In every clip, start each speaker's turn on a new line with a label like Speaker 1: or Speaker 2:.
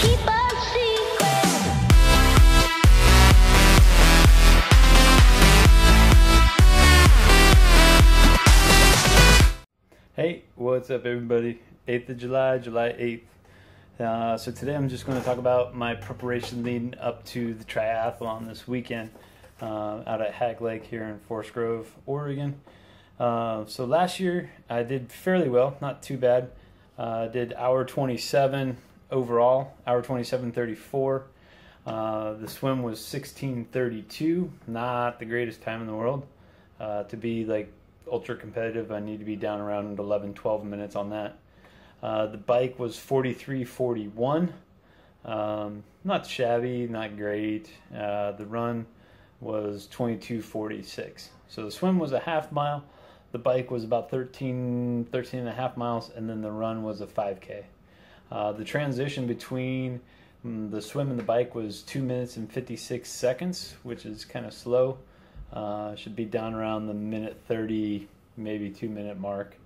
Speaker 1: keep a secret.
Speaker 2: Hey, what's up everybody? 8th of July, July 8th. So today I'm just going to talk about my preparation leading up to the triathlon this weekend out at Hag Lake here in Forest Grove, Oregon. So last year I did fairly well, not too bad. I did hour 27 overall, hour 27:34. The swim was 16:32, not the greatest time in the world. To be like ultra competitive, I need to be down around 11-12 minutes on that. The bike was 43:41. Not shabby, not great. The run was 22:46. So the swim was a half mile. The bike was about 13 and a half miles, and then the run was a 5K. The transition between the swim and the bike was 2 minutes and 56 seconds, which is kind of slow. Should be down around the minute 30, maybe 2 minute mark.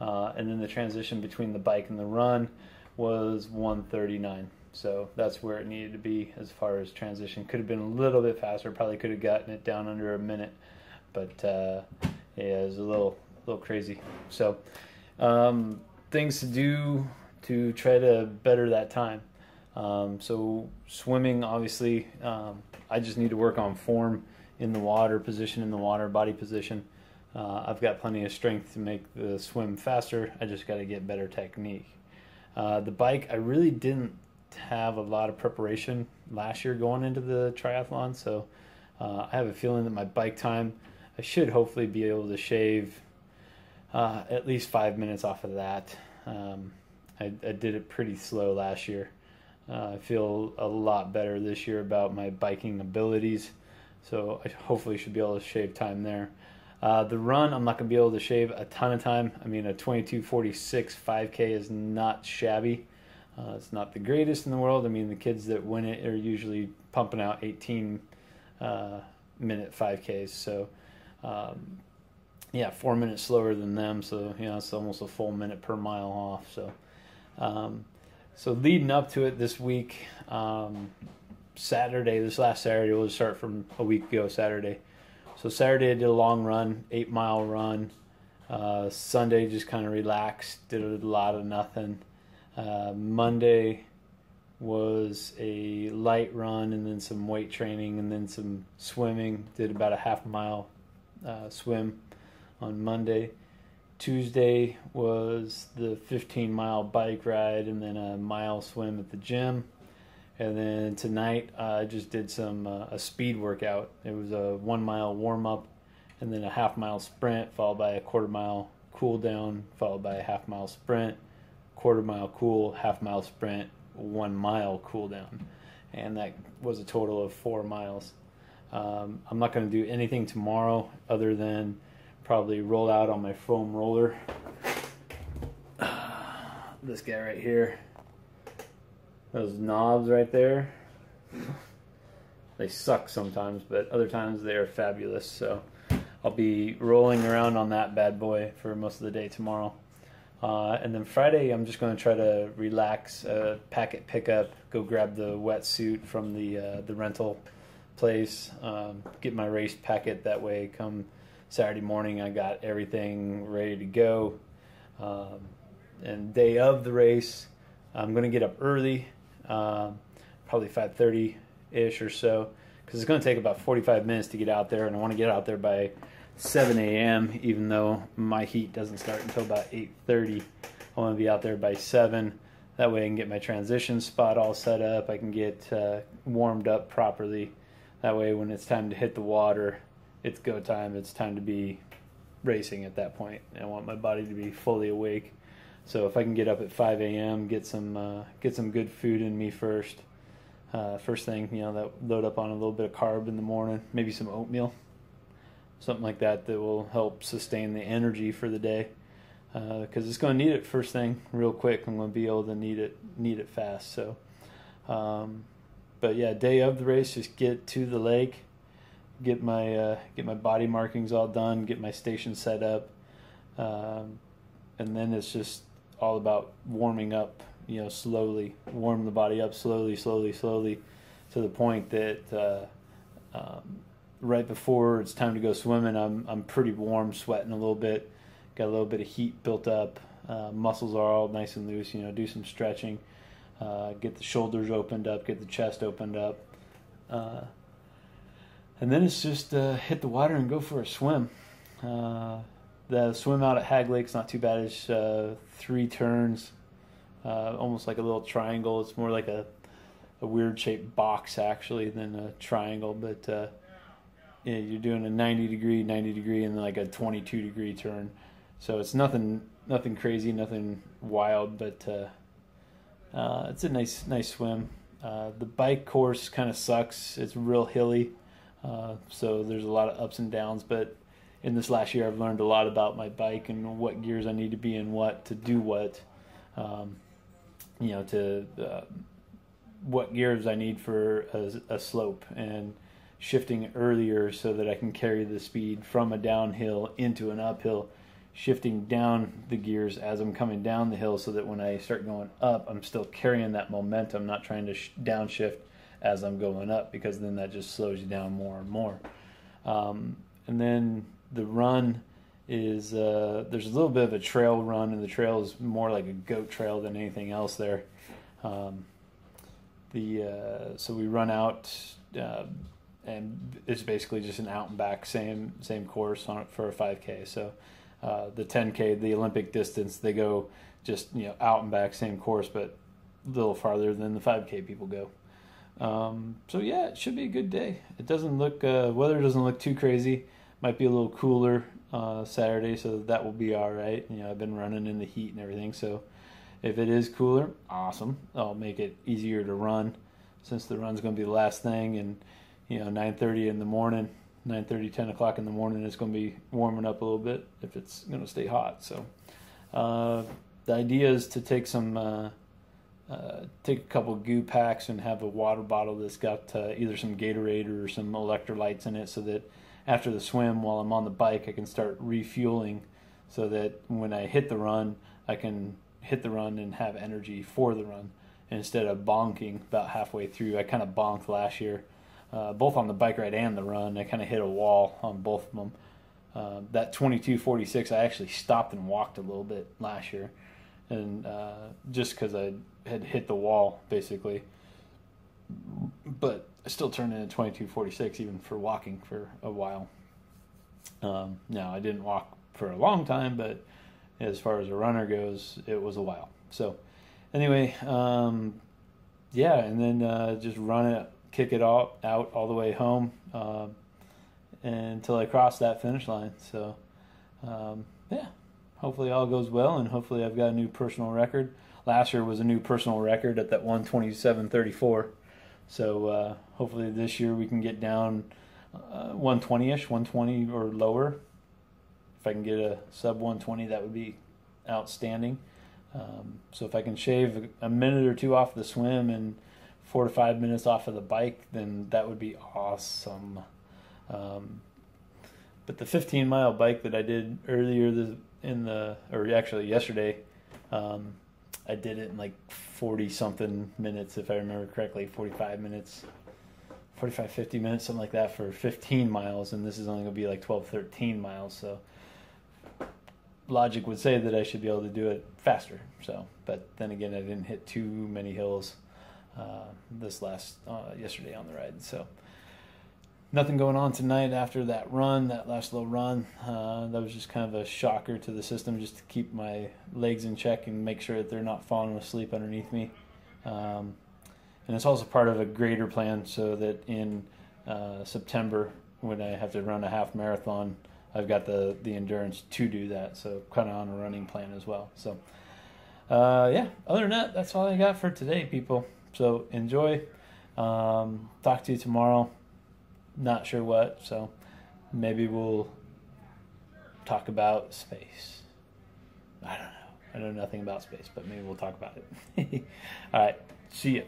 Speaker 2: And then the transition between the bike and the run was 1:39. So that's where it needed to be as far as transition. Could have been a little bit faster, probably could have gotten it down under a minute, but yeah, it was a little crazy. So things to do to try to better that time. So swimming, obviously, I just need to work on form in the water, position in the water, body position. I've got plenty of strength to make the swim faster. I just got to get better technique. The bike, I really didn't have a lot of preparation last year going into the triathlon, so I have a feeling that my bike time, I should hopefully be able to shave at least 5 minutes off of that. I did it pretty slow last year. I feel a lot better this year about my biking abilities, so I hopefully should be able to shave time there. The run, I'm not going to be able to shave a ton of time. I mean, a 22:46 5K is not shabby. It's not the greatest in the world. I mean, the kids that win it are usually pumping out 18-minute 5Ks. So, yeah, 4 minutes slower than them. So, you know, it's almost a full minute per mile off. So, so leading up to it this week, Saturday, this last Saturday, we'll start from a week ago Saturday. So Saturday I did a long run, 8-mile run. Sunday just kind of relaxed, did a lot of nothing. Monday was a light run and then some weight training and then some swimming. Did about a half-mile swim on Monday. Tuesday was the 15-mile bike ride and then a mile swim at the gym. And then tonight I just did some a speed workout. It was a 1 mile warm up and then a half-mile sprint followed by a quarter-mile cool down followed by a half-mile sprint, quarter-mile cool, half-mile sprint, 1 mile cool down. And that was a total of 4 miles. I'm not going to do anything tomorrow other than probably roll out on my foam roller. This guy right here. Those knobs right there, they suck sometimes, but other times they are fabulous. So I'll be rolling around on that bad boy for most of the day tomorrow. And then Friday, I'm just going to try to relax, packet pickup, go grab the wetsuit from the rental place, get my race packet. That way, come Saturday morning, I got everything ready to go. And day of the race, I'm going to get up early. Probably 5:30-ish or so, because it's going to take about 45 minutes to get out there, and I want to get out there by 7 a.m. even though my heat doesn't start until about 8:30. I want to be out there by 7. That way I can get my transition spot all set up. I can get warmed up properly. That way when it's time to hit the water, it's go time. It's time to be racing at that point. I want my body to be fully awake. So if I can get up at 5 a.m., get some good food in me first thing, you know, that load up on a little bit of carb in the morning, maybe some oatmeal, something like that will help sustain the energy for the day, because it's going to need it first thing real quick. I'm going to be able to need it fast. So, but yeah, day of the race, just get to the lake, get my body markings all done, get my station set up, and then it's just all about warming up, slowly warm the body up slowly to the point that right before it's time to go swimming, I'm pretty warm, sweating a little bit, got a little bit of heat built up, muscles are all nice and loose. Do some stretching, get the shoulders opened up, get the chest opened up, and then it's just hit the water and go for a swim. The swim out at Hag Lake's not too bad. It's 3 turns, almost like a little triangle. It's more like a weird shaped box actually than a triangle, but you're doing a 90 degree, and then like a 22 degree turn. So it's nothing crazy, nothing wild, but it's a nice swim. The bike course kind of sucks. It's real hilly, so there's a lot of ups and downs, but in this last year I've learned a lot about my bike and what gears I need to be in, what to do, what gears I need for a slope, and shifting earlier so that I can carry the speed from a downhill into an uphill, shifting down the gears as I'm coming down the hill so that when I start going up, I'm still carrying that momentum, not trying to downshift as I'm going up, because then that just slows you down more and more. And then the run is, there's a little bit of a trail run, and the trail is more like a goat trail than anything else there. So we run out, and it's basically just an out and back, same course for a 5K. So the 10K, the Olympic distance, they go just out and back, same course, but a little farther than the 5K people go. So yeah, it should be a good day. It doesn't look, weather doesn't look too crazy. Might be a little cooler Saturday, so that will be all right. I've been running in the heat and everything, so if it is cooler, awesome. I'll make it easier to run, since the run's going to be the last thing, and 9:30 in the morning, 9:30, 10 o'clock in the morning, it's going to be warming up a little bit if it's going to stay hot. So the idea is to take take a couple of goo packs and have a water bottle that's got either some Gatorade or some electrolytes in it, so that after the swim, while I'm on the bike, I can start refueling, so that when I hit the run, I can hit the run and have energy for the run, instead of bonking about halfway through. I kind of bonked last year, both on the bike ride and the run. I kind of hit a wall on both of them. That 22:46, I actually stopped and walked a little bit last year, and just because I had hit the wall basically. But I still turned in a 22:46 even for walking for a while. Now I didn't walk for a long time, but as far as a runner goes, it was a while. So anyway, yeah, and then just run it, kick it out all the way home until I cross that finish line. So yeah, hopefully all goes well, and hopefully I've got a new personal record. Last year was a new personal record at that 1:27:34. So hopefully this year we can get down 120-ish, 120 or lower. If I can get a sub 120, that would be outstanding. So if I can shave a minute or two off the swim and 4 to 5 minutes off of the bike, then that would be awesome. But the 15-mile bike that I did earlier yesterday, I did it in like 40-something minutes, if I remember correctly, 45 minutes, 45, 50 minutes, something like that for 15 miles, and this is only going to be like 12, 13 miles, so logic would say that I should be able to do it faster. So, but then again, I didn't hit too many hills yesterday on the ride, so nothing going on tonight after that last little run. That was just kind of a shocker to the system, just to keep my legs in check and make sure that they're not falling asleep underneath me. And it's also part of a greater plan, so that in September, when I have to run a half marathon, I've got the endurance to do that. So kind of on a running plan as well. So yeah, other than that, that's all I got for today, people. So enjoy. Talk to you tomorrow. Not sure what, so maybe we'll talk about space. I don't know. I know nothing about space, but maybe we'll talk about it. All right. See ya.